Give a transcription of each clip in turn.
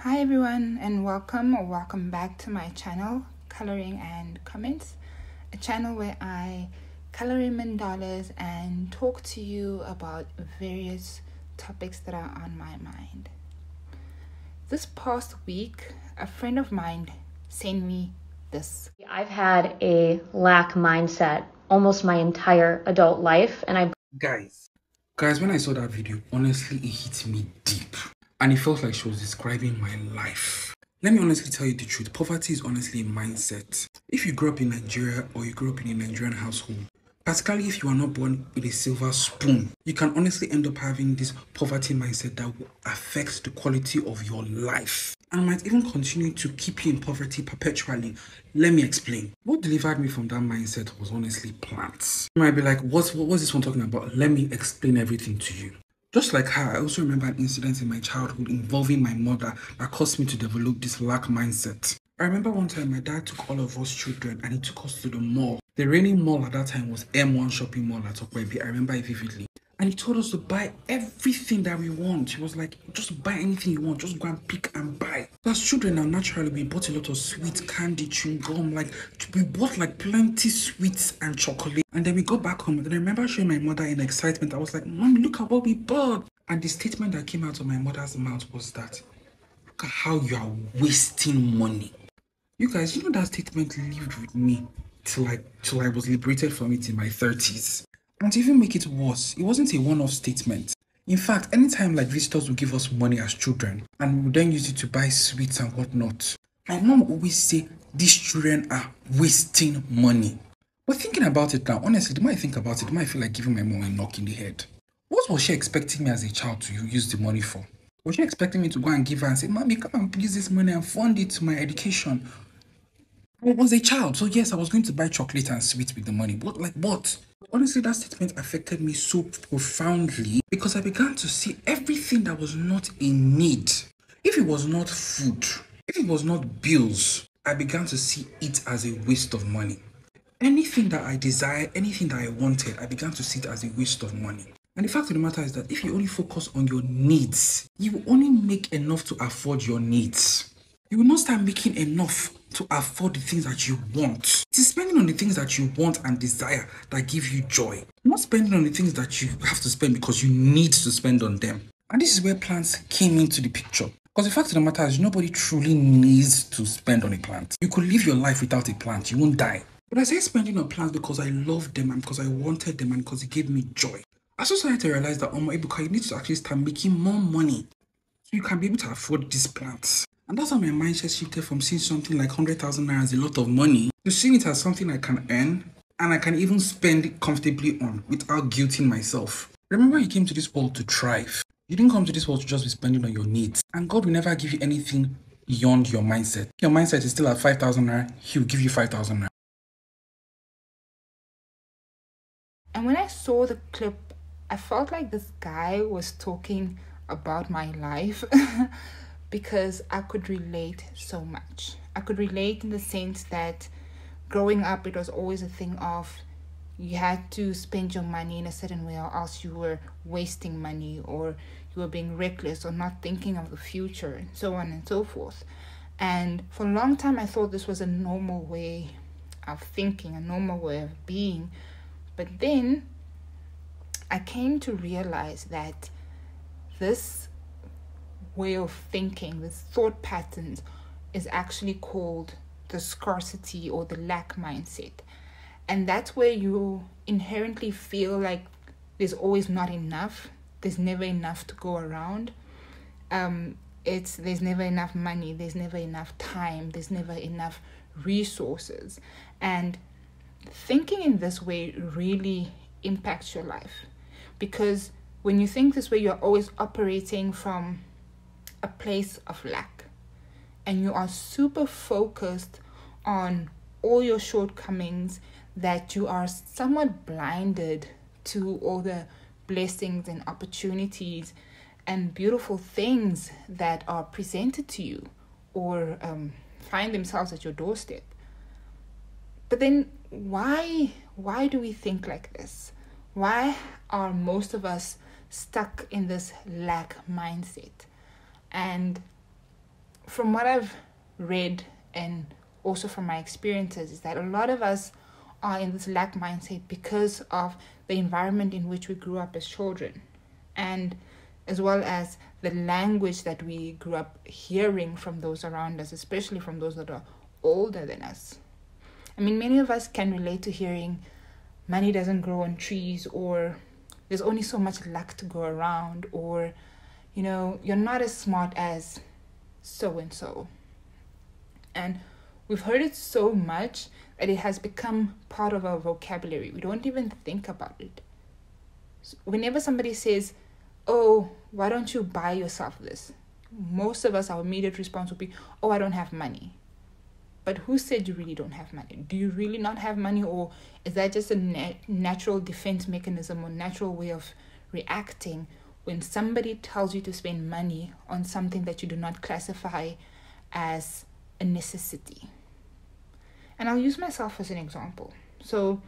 Hi everyone, and welcome back to my channel, Coloring and Comments, a channel where I color in mandalas and talk to you about various topics that are on my mind. This past week, a friend of mine sent me this. I've had a lack mindset almost my entire adult life, and Guys, when I saw that video, honestly, it hit me deep. And it felt like she was describing my life. Let me honestly tell you the truth. Poverty is honestly a mindset. If you grew up in Nigeria or you grew up in a Nigerian household, particularly if you are not born with a silver spoon, you can honestly end up having this poverty mindset that will affect the quality of your life and might even continue to keep you in poverty perpetually. Let me explain. What delivered me from that mindset was honestly plants. You might be like, what's this one talking about? Let me explain everything to you. Just like her, I also remember an incident in my childhood involving my mother that caused me to develop this lack mindset. I remember one time my dad took all of us children and he took us to the mall. The reigning mall at that time was M1 shopping mall at Okwebi. I remember it vividly. And he told us to buy everything that we want. He was like, just buy anything you want, just go and pick and buy. As children now, naturally, we bought a lot of sweet candy, chewing gum, we bought plenty sweets and chocolate. And then we got back home, and then I remember showing my mother in excitement. I was like, Mom, look at what we bought. And the statement that came out of my mother's mouth was that, look at how you are wasting money. You guys, you know that statement lived with me till I was liberated from it in my 30s. And to even make it worse, it wasn't a one-off statement. In fact, anytime visitors would give us money as children and we would then use it to buy sweets and whatnot, my mom would always say, these children are wasting money. But thinking about it now, honestly, the more I think about it, the more I feel like giving my mom a knock in the head. What was she expecting me as a child to use the money for? Was she expecting me to go and give her and say, Mommy, come and use this money and fund it to my education? I was a child, so yes, I was going to buy chocolate and sweets with the money, but what? Honestly, that statement affected me so profoundly because I began to see everything that was not a need. If it was not food, if it was not bills, I began to see it as a waste of money. Anything that I desired, anything that I wanted, I began to see it as a waste of money. And the fact of the matter is that if you only focus on your needs, you will only make enough to afford your needs. You will not start making enough to afford the things that you want. It is spending on the things that you want and desire that give you joy. Not spending on the things that you have to spend because you need to spend on them. And this is where plants came into the picture. Because the fact of the matter is nobody truly needs to spend on a plant. You could live your life without a plant. You won't die. But I say spending on plants because I love them and because I wanted them and because it gave me joy. I also started to realize that Ibuka, you need to actually start making more money so you can be able to afford these plants. And that's how my mindset shifted from seeing something like 100,000 naira as a lot of money to seeing it as something I can earn and I can even spend it comfortably on without guilting myself. Remember, you came to this world to thrive. You didn't come to this world to just be spending on your needs. And God will never give you anything beyond your mindset. If your mindset is still at 5,000 naira, He will give you 5,000 naira. And when I saw the clip, I felt like this guy was talking about my life because I could relate so much. I could relate in the sense that growing up, it was always a thing of you had to spend your money in a certain way or else you were wasting money or you were being reckless or not thinking of the future and so on and so forth. And for a long time, I thought this was a normal way of thinking, a normal way of being. But then I came to realize that this way of thinking, this thought patterns, is actually called the scarcity or the lack mindset. And that's where you inherently feel like there's always not enough. There's never enough to go around. There's never enough money. There's never enough time. There's never enough resources. And thinking in this way really impacts your life. Because when you think this way, you're always operating from a place of lack. And you are super focused on all your shortcomings that you are somewhat blinded to all the blessings and opportunities and beautiful things that are presented to you or find themselves at your doorstep. But then why do we think like this? Why are most of us stuck in this lack mindset? And from what I've read and also from my experiences, is that a lot of us are in this lack mindset because of the environment in which we grew up as children, and as well as the language that we grew up hearing from those around us, especially from those that are older than us. I mean, many of us can relate to hearing money doesn't grow on trees, or there's only so much luck to go around, or, you're not as smart as so and so. And we've heard it so much that it has become part of our vocabulary. We don't even think about it. Whenever somebody says, "Oh, why don't you buy yourself this?" most of us, our immediate response would be, "Oh, I don't have money." But who said you really don't have money? Do you really not have money, or is that just a natural defense mechanism or natural way of reacting when somebody tells you to spend money on something that you do not classify as a necessity? And I'll use myself as an example. So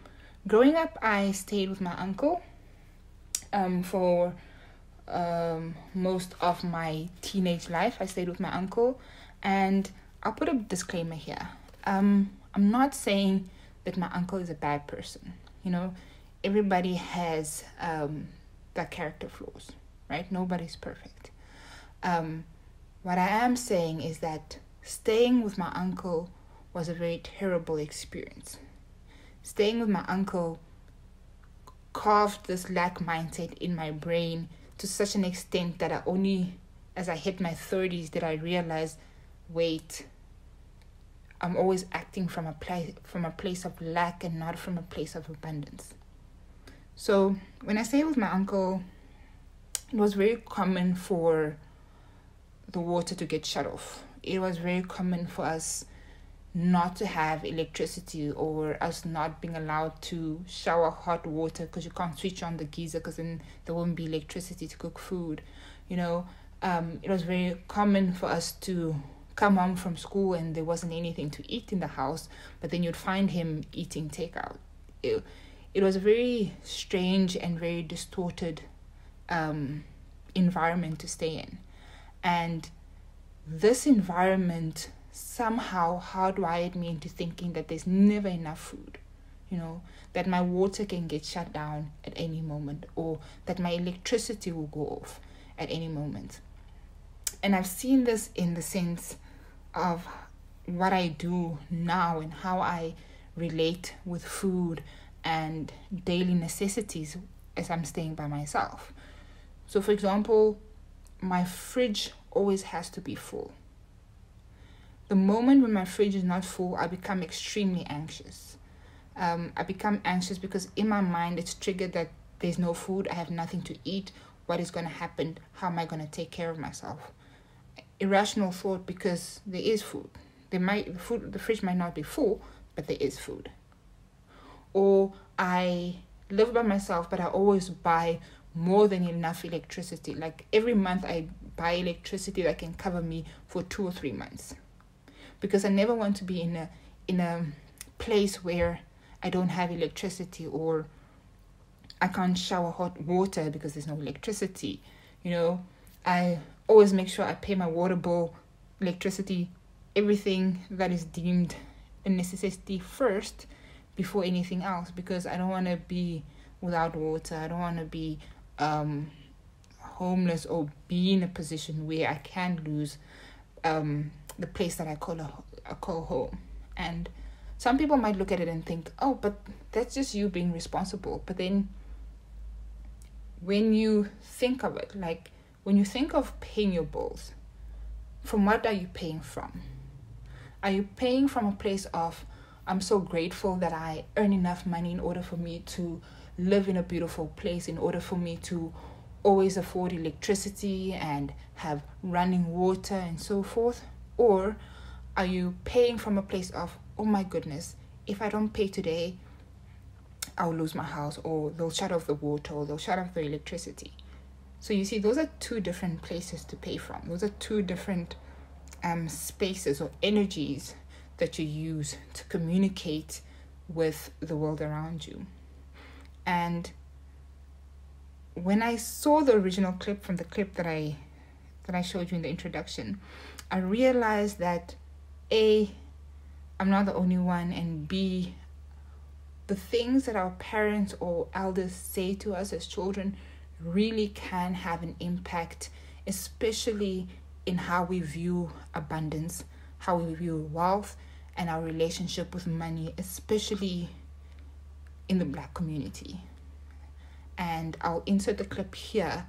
growing up, I stayed with my uncle for most of my teenage life. I stayed with my uncle, and I'll put a disclaimer here. I'm not saying that my uncle is a bad person. Everybody has their character flaws, right? Nobody's perfect. What I am saying is that staying with my uncle was a very terrible experience. Staying with my uncle carved this lack mindset in my brain to such an extent that I only, as I hit my 30s, did I realize, wait, I'm always acting from a place of lack and not from a place of abundance. So when I stayed with my uncle, it was very common for the water to get shut off. It was very common for us not to have electricity, or us not being allowed to shower hot water because you can't switch on the geyser because then there won't be electricity to cook food. It was very common for us to come home from school and there wasn't anything to eat in the house, but then you'd find him eating takeout. It was a very strange and very distorted environment to stay in. And this environment somehow hardwired me into thinking that there's never enough food, that my water can get shut down at any moment, or that my electricity will go off at any moment. And I've seen this in the sense of what I do now and how I relate with food and daily necessities as I'm staying by myself. So, for example, my fridge always has to be full. The moment when my fridge is not full, I become extremely anxious. I become anxious because in my mind it's triggered that there's no food, I have nothing to eat. What is going to happen? How am I going to take care of myself? Irrational thought, because there is food. The fridge might not be full, but there is food. Or I live by myself, but I always buy more than enough electricity. Like every month I buy electricity that can cover me for 2 or 3 months. Because I never want to be in a place where I don't have electricity, or I can't shower hot water because there's no electricity. I always make sure I pay my water bill, electricity, everything that is deemed a necessity first before anything else, because I don't want to be without water. I don't want to be homeless or be in a position where I can lose the place that I call home. And some people might look at it and think, oh, but that's just you being responsible. But then when you think of it, like when you think of paying your bills, from what are you paying from? Are you paying from a place of, I'm so grateful that I earn enough money in order for me to live in a beautiful place, in order for me to always afford electricity and have running water and so forth? Or are you paying from a place of, oh my goodness, if I don't pay today, I'll lose my house, or they'll shut off the water, or they'll shut off the electricity? So you see, those are two different places to pay from. Those are two different spaces or energies that you use to communicate with the world around you. And when I saw the original clip from the clip that I that I showed you in the introduction, I realized that A, I'm not the only one, and B, the things that our parents or elders say to us as children really can have an impact, especially in how we view abundance, how we view wealth, and our relationship with money, especially in the Black community. And I'll insert the clip here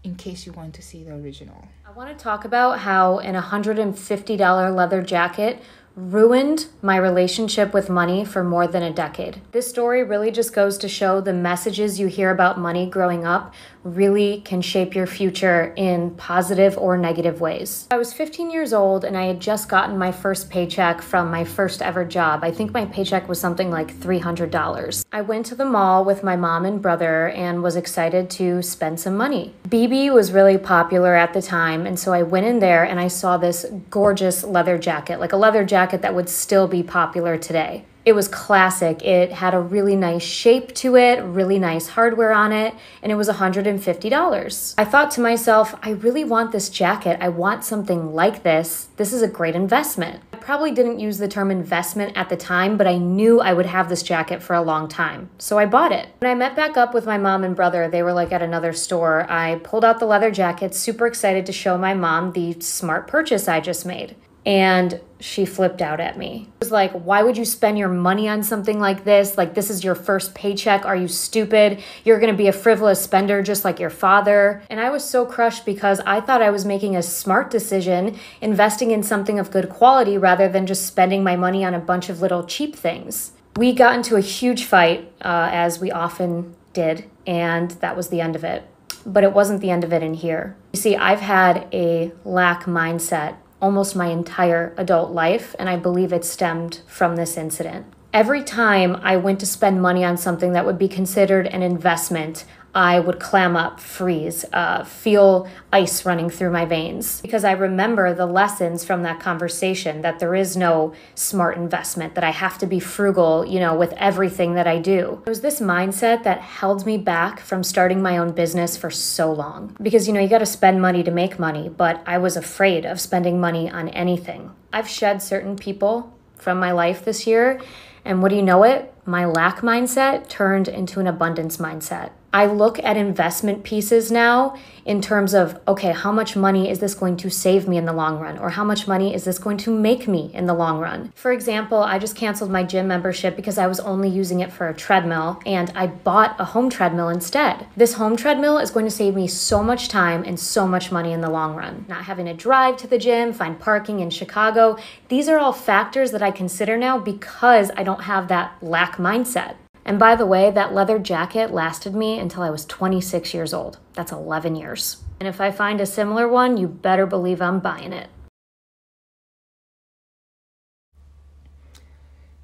in case you want to see the original. I want to talk about how an $150 leather jacket ruined my relationship with money for more than a decade. This story really just goes to show the messages you hear about money growing up really can shape your future in positive or negative ways. I was 15 years old and I had just gotten my first paycheck from my first ever job. I think my paycheck was something like $300. I went to the mall with my mom and brother and was excited to spend some money. BB was really popular at the time, and so I went in there and I saw this gorgeous leather jacket, like a leather jacket that would still be popular today. It was classic. It had a really nice shape to it, really nice hardware on it, and it was $150. I thought to myself, I really want this jacket. I want something like this. This is a great investment. I probably didn't use the term investment at the time, but I knew I would have this jacket for a long time. So I bought it. When I met back up with my mom and brother, they were like at another store. I pulled out the leather jacket, super excited to show my mom the smart purchase I just made. And she flipped out at me. It was like, why would you spend your money on something like this? Like, this is your first paycheck. Are you stupid? You're gonna be a frivolous spender just like your father. And I was so crushed because I thought I was making a smart decision, investing in something of good quality rather than just spending my money on a bunch of little cheap things. We got into a huge fight, as we often did, and that was the end of it. But it wasn't the end of it in here. You see, I've had a lack mindset almost my entire adult life, and I believe it stemmed from this incident. Every time I went to spend money on something that would be considered an investment, I would clam up, freeze, feel ice running through my veins, because I remember the lessons from that conversation, that there is no smart investment, that I have to be frugal, with everything that I do. It was this mindset that held me back from starting my own business for so long. Because, you got to spend money to make money, but I was afraid of spending money on anything. I've shed certain people from my life this year, and what do you know it? My lack mindset turned into an abundance mindset. I look at investment pieces now in terms of, okay, how much money is this going to save me in the long run? Or how much money is this going to make me in the long run? For example, I just canceled my gym membership because I was only using it for a treadmill, and I bought a home treadmill instead. This home treadmill is going to save me so much time and so much money in the long run. Not having to drive to the gym, find parking in Chicago. These are all factors that I consider now because I don't have that lack mindset. And by the way, that leather jacket lasted me until I was 26 years old. That's 11 years. And if I find a similar one, you better believe I'm buying it.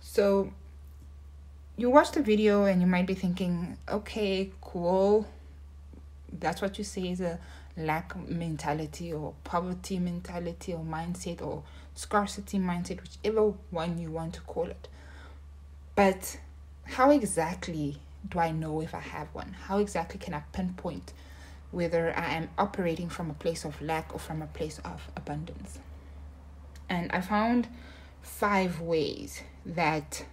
So you watch the video and you might be thinking, okay, cool. That's what you say is a lack mentality or poverty mentality or mindset or scarcity mindset, whichever one you want to call it. But how exactly do I know if I have one? How exactly can I pinpoint whether I am operating from a place of lack or from a place of abundance? And I found 5 ways that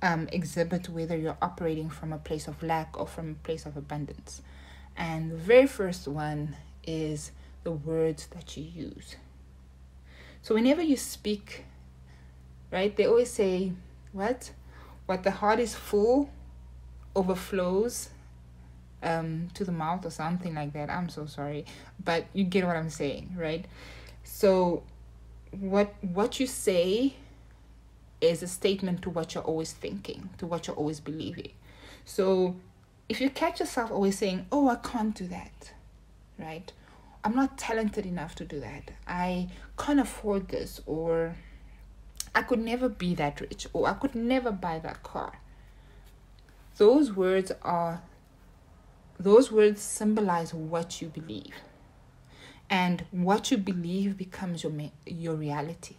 exhibit whether you're operating from a place of lack or from a place of abundance. And the very first one is the words that you use. So whenever you speak, right, they always say, what the heart is full overflows to the mouth or something like that. I'm so sorry, but you get what I'm saying, right? So what you say is a statement to what you're always thinking, to what you're always believing. So if you catch yourself always saying, oh, I can't do that, right? I'm not talented enough to do that. I can't afford this, or I could never be that rich, or I could never buy that car. Those words symbolize what you believe. And what you believe becomes your reality.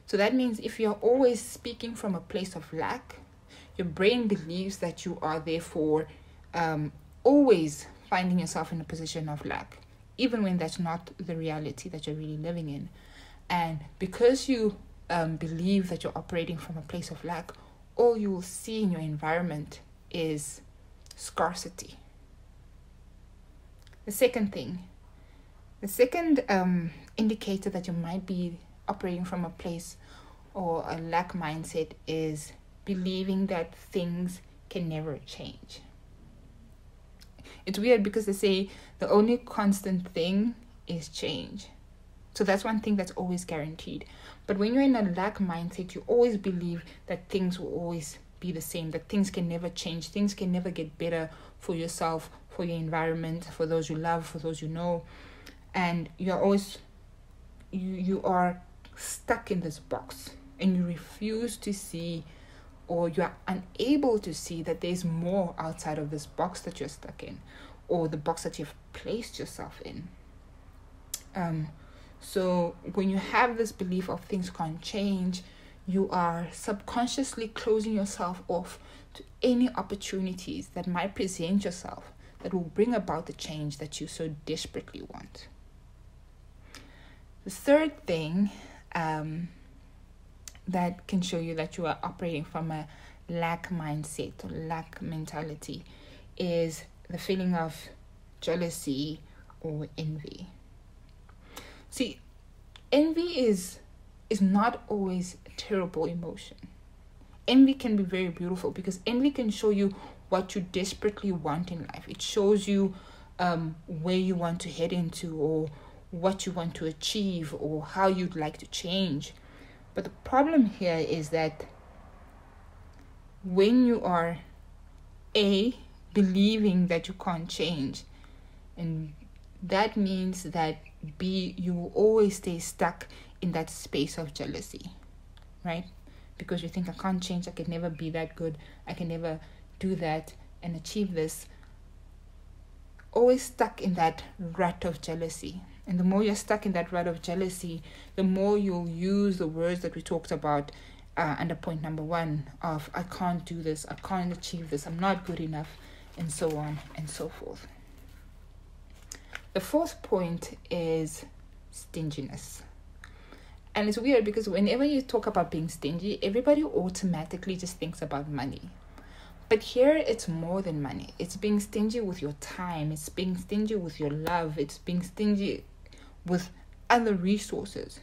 So that means if you're always speaking from a place of lack, your brain believes that you are therefore always finding yourself in a position of lack. even when that's not the reality that you're really living in. And because you believe that you're operating from a place of lack, all you will see in your environment is scarcity. The second indicator that you might be operating from a place or a lack mindset is believing that things can never change. It's weird because they say the only constant thing is change. So that's one thing that's always guaranteed. But when you're in a lack mindset, you always believe that things will always be the same, that things can never change, things can never get better for yourself, for your environment, for those you love, for those you know. And you're always, you are stuck in this box, and you refuse to see, or you are unable to see that there's more outside of this box that you're stuck in, or the box that you've placed yourself in. So when you have this belief of things can't change, you are subconsciously closing yourself off to any opportunities that might present yourself that will bring about the change that you so desperately want. The third thing that can show you that you are operating from a lack mindset or lack mentality is the feeling of jealousy or envy. See, envy is not always a terrible emotion. Envy can be very beautiful because envy can show you what you desperately want in life. It shows you where you want to head into, or what you want to achieve, or how you'd like to change. But the problem here is that when you are believing that you can't change, and that means that you will always stay stuck in that space of jealousy, right? Because you think, I can't change, I can never be that good, I can never do that and achieve this. Always stuck in that rut of jealousy. And the more you're stuck in that rut of jealousy, the more you'll use the words that we talked about under point number 1 of, I can't do this, I can't achieve this, I'm not good enough, and so on and so forth. The fourth point is stinginess. And it's weird because whenever you talk about being stingy, everybody automatically just thinks about money. But here it's more than money. It's being stingy with your time. It's being stingy with your love. It's being stingy with other resources.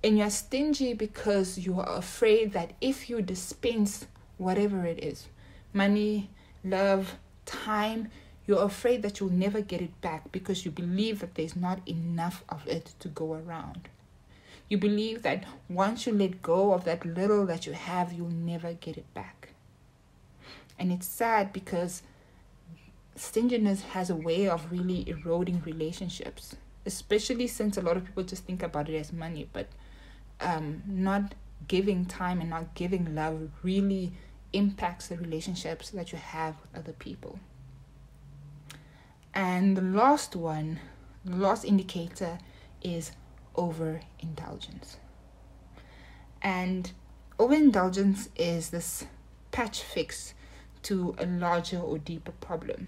And you're stingy because you are afraid that if you dispense whatever it is, money, love, time, you're afraid that you'll never get it back because you believe that there's not enough of it to go around. You believe that once you let go of that little that you have, you'll never get it back. And it's sad because stinginess has a way of really eroding relationships, especially since a lot of people just think about it as money, but not giving time and not giving love really impacts the relationships that you have with other people. And the last indicator is overindulgence. And overindulgence is this patch fix to a larger or deeper problem.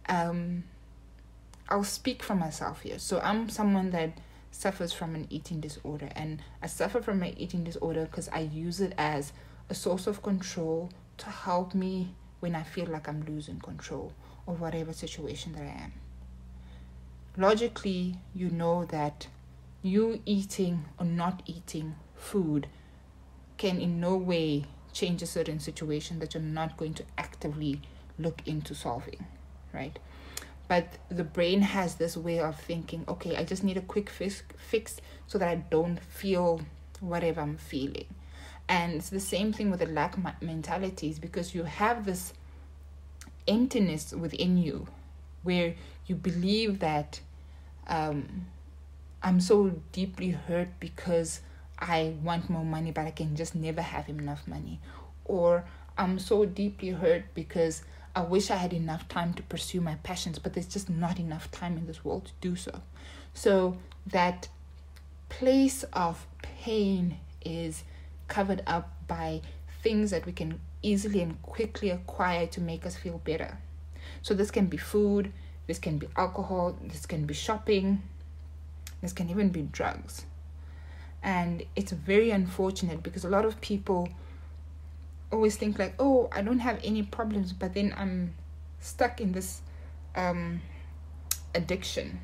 I'll speak for myself here. So I'm someone that suffers from an eating disorder, and I suffer from an eating disorder because I use it as a source of control to help me when I feel like I'm losing control of whatever situation that I am. Logically, you know that you eating or not eating food can in no way change a certain situation that you're not going to actively look into solving, right? But the brain has this way of thinking, okay, I just need a quick fix so that I don't feel whatever I'm feeling. And it's the same thing with the lack mentalities, because you have this emptiness within you where you believe that I'm so deeply hurt because I want more money, but I can just never have enough money. Or I'm so deeply hurt because I wish I had enough time to pursue my passions, but there's just not enough time in this world to do so. So that place of pain is covered up by things that we can easily and quickly acquire to make us feel better. So this can be food, This can be alcohol, this can be shopping, this can even be drugs. And it's very unfortunate because a lot of people always think like, oh, I don't have any problems, but then I'm stuck in this addiction,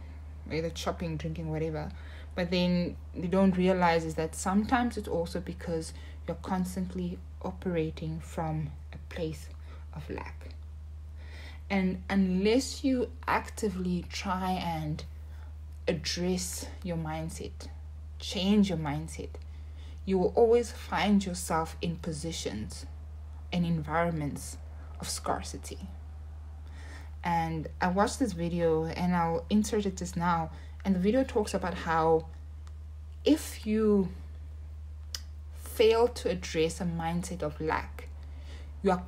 whether shopping, drinking, whatever. But then they don't realize is that sometimes it's also because you're constantly operating from a place of lack. And unless you actively try and address your mindset, change your mindset, you will always find yourself in positions and environments of scarcity. And I watched this video, and I'll insert it just now. And the video talks about how if you fail to address a mindset of lack, you are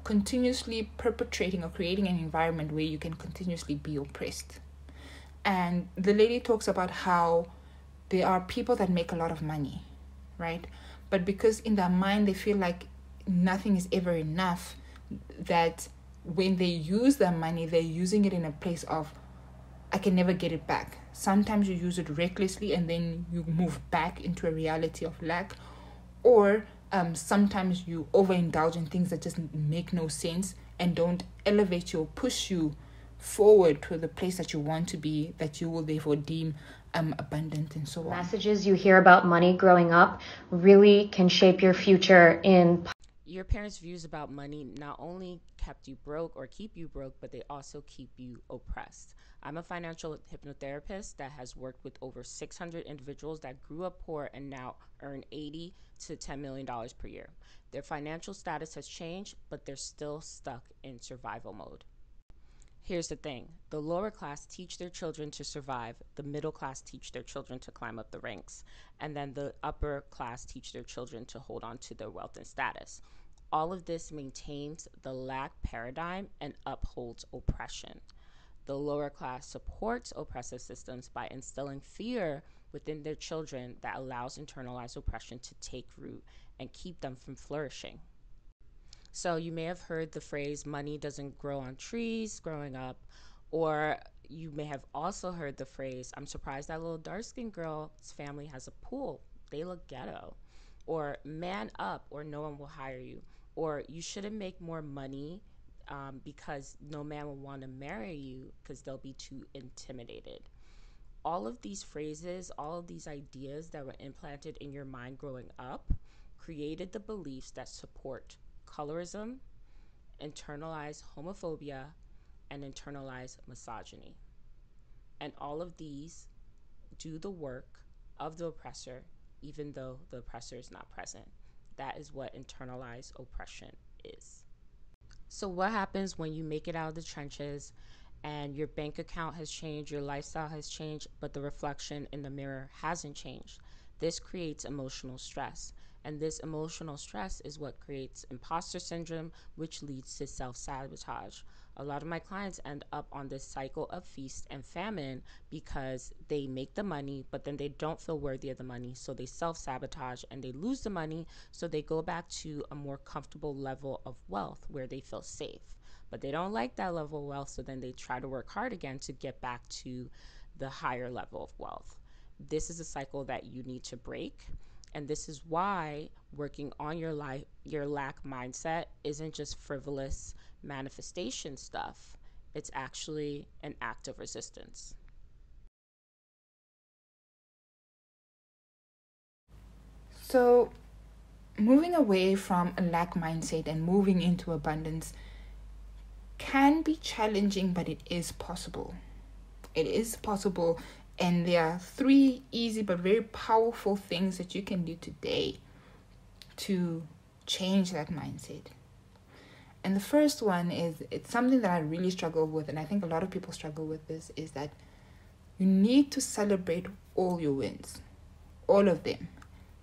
continuously perpetrating or creating an environment where you can continuously be oppressed. And the lady talks about how there are people that make a lot of money, right? But because in their mind they feel like nothing is ever enough, that when they use their money, they're using it in a place of, I can never get it back. Sometimes you use it recklessly and then you move back into a reality of lack. Or sometimes you overindulge in things that just make no sense and don't elevate you or push you forward to the place that you want to be, that you will therefore deem abundant and so on. Messages you hear about money growing up really can shape your future in... Your parents' views about money not only kept you broke or keep you broke, but they also keep you oppressed. I'm a financial hypnotherapist that has worked with over 600 individuals that grew up poor and now earn $80 to $10 million per year. Their financial status has changed, but they're still stuck in survival mode. Here's the thing. The lower class teach their children to survive, the middle class teach their children to climb up the ranks, and then the upper class teach their children to hold on to their wealth and status. All of this maintains the lack paradigm and upholds oppression. The lower class supports oppressive systems by instilling fear within their children that allows internalized oppression to take root and keep them from flourishing. So you may have heard the phrase, money doesn't grow on trees growing up, or you may have also heard the phrase, I'm surprised that little dark-skinned girl's family has a pool. They look ghetto. Or man up or no one will hire you. Or you shouldn't make more money because no man will want to marry you because they'll be too intimidated. All of these phrases, all of these ideas that were implanted in your mind growing up created the beliefs that support colorism, internalized homophobia, and internalized misogyny. And all of these do the work of the oppressor, even though the oppressor is not present. That is what internalized oppression is. So what happens when you make it out of the trenches and your bank account has changed, your lifestyle has changed, but the reflection in the mirror hasn't changed? This creates emotional stress. And this emotional stress is what creates imposter syndrome, which leads to self-sabotage. A lot of my clients end up on this cycle of feast and famine because they make the money, but then they don't feel worthy of the money, so they self-sabotage and they lose the money, so they go back to a more comfortable level of wealth where they feel safe. But they don't like that level of wealth, so then they try to work hard again to get back to the higher level of wealth. This is a cycle that you need to break. And this is why working on your lack mindset isn't just frivolous manifestation stuff. It's actually an act of resistance. So, moving away from a lack mindset and moving into abundance can be challenging, but it is possible. It is possible. And there are 3 easy but very powerful things that you can do today to change that mindset. And the first one is, it's something that I really struggle with, and I think a lot of people struggle with this, is that you need to celebrate all your wins. All of them.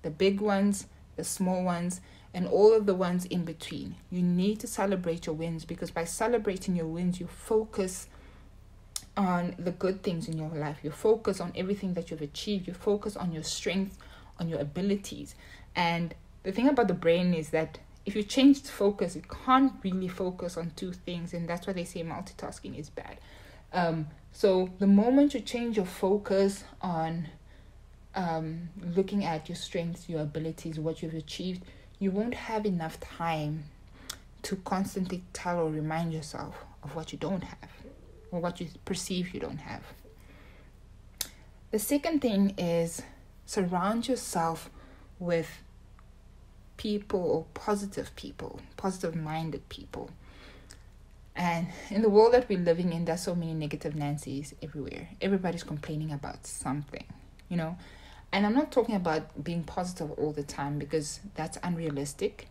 The big ones, the small ones, and all of the ones in between. You need to celebrate your wins, because by celebrating your wins, you focus on the good things in your life. You focus on everything that you've achieved. You focus on your strength, on your abilities. And the thing about the brain is that if you change the focus, you can't really focus on two things, and that's why they say multitasking is bad. So the moment you change your focus on looking at your strengths, your abilities, what you've achieved, you won't have enough time to constantly tell or remind yourself of what you don't have or what you perceive you don't have. The second thing is surround yourself with people or positive-minded people. And in the world that we're living in, there's so many negative Nancy's everywhere. Everybody's complaining about something, you know. And I'm not talking about being positive all the time, because that's unrealistic.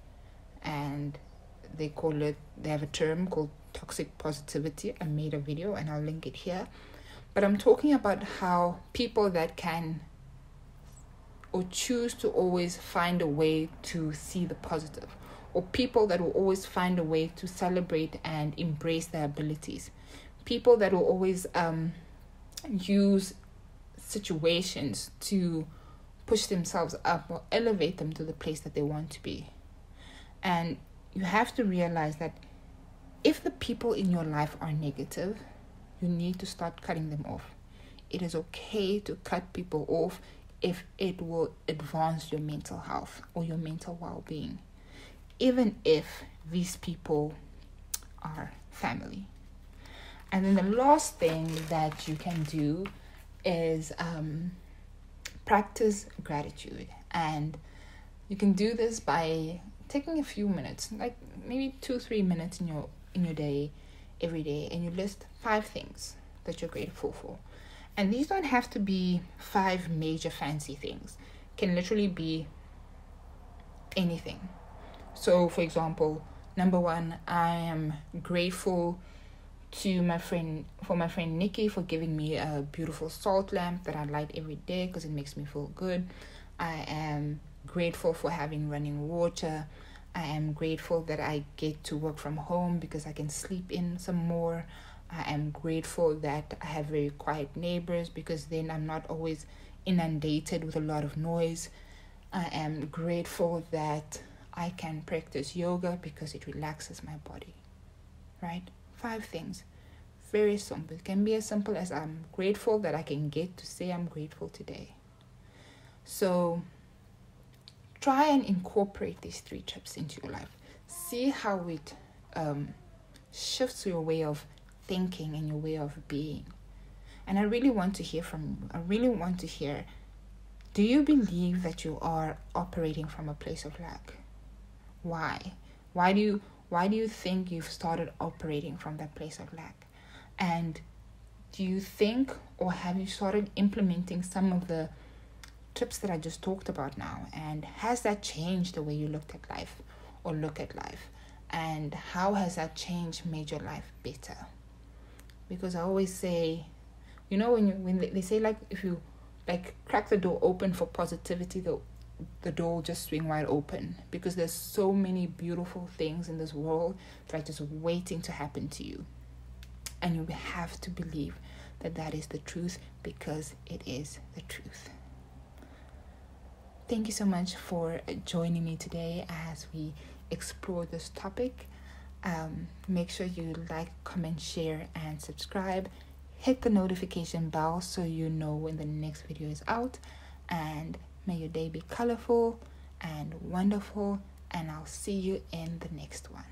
And they have a term called toxic positivity. I made a video and I'll link it here. But I'm talking about how people that can or choose to always find a way to see the positive, or people that will always find a way to celebrate and embrace their abilities, people that will always use situations to push themselves up or elevate them to the place that they want to be. And you have to realize that if the people in your life are negative, you need to start cutting them off. It is okay to cut people off if it will advance your mental health or your mental well-being, even if these people are family. And then the last thing that you can do is practice gratitude. And you can do this by taking a few minutes, like maybe 2-3 minutes in your day, every day, and you list 5 things that you're grateful for. And these don't have to be 5 major fancy things. It can literally be anything. So, for example, number 1, I am grateful to my friend Nikki for giving me a beautiful salt lamp that I light every day because it makes me feel good. I am grateful for having running water. I am grateful that I get to work from home because I can sleep in some more. I am grateful that I have very quiet neighbors because then I'm not always inundated with a lot of noise. I am grateful that I can practice yoga because it relaxes my body. Right? 5 things. Very simple. It can be as simple as I'm grateful that I can get to say I'm grateful today. So try and incorporate these 3 tips into your life. See how it shifts your way of thinking and your way of being. And I really want to hear from you. I really want to hear, do you believe that you are operating from a place of lack? Why? Why do you think you've started operating from that place of lack? And do you think, or have you started implementing some of the tips that I just talked about now? And has that changed the way you look at life? And how has that change made your life better? Because I always say, you know, when they say, like, if you crack the door open for positivity, the door will just swing wide open, because there's so many beautiful things in this world that are just waiting to happen to you. And you have to believe that that is the truth, because it is the truth. Thank you so much for joining me today as we explore this topic. Make sure you like, comment, share, and subscribe. Hit the notification bell so you know when the next video is out. And may your day be colorful and wonderful. And I'll see you in the next one.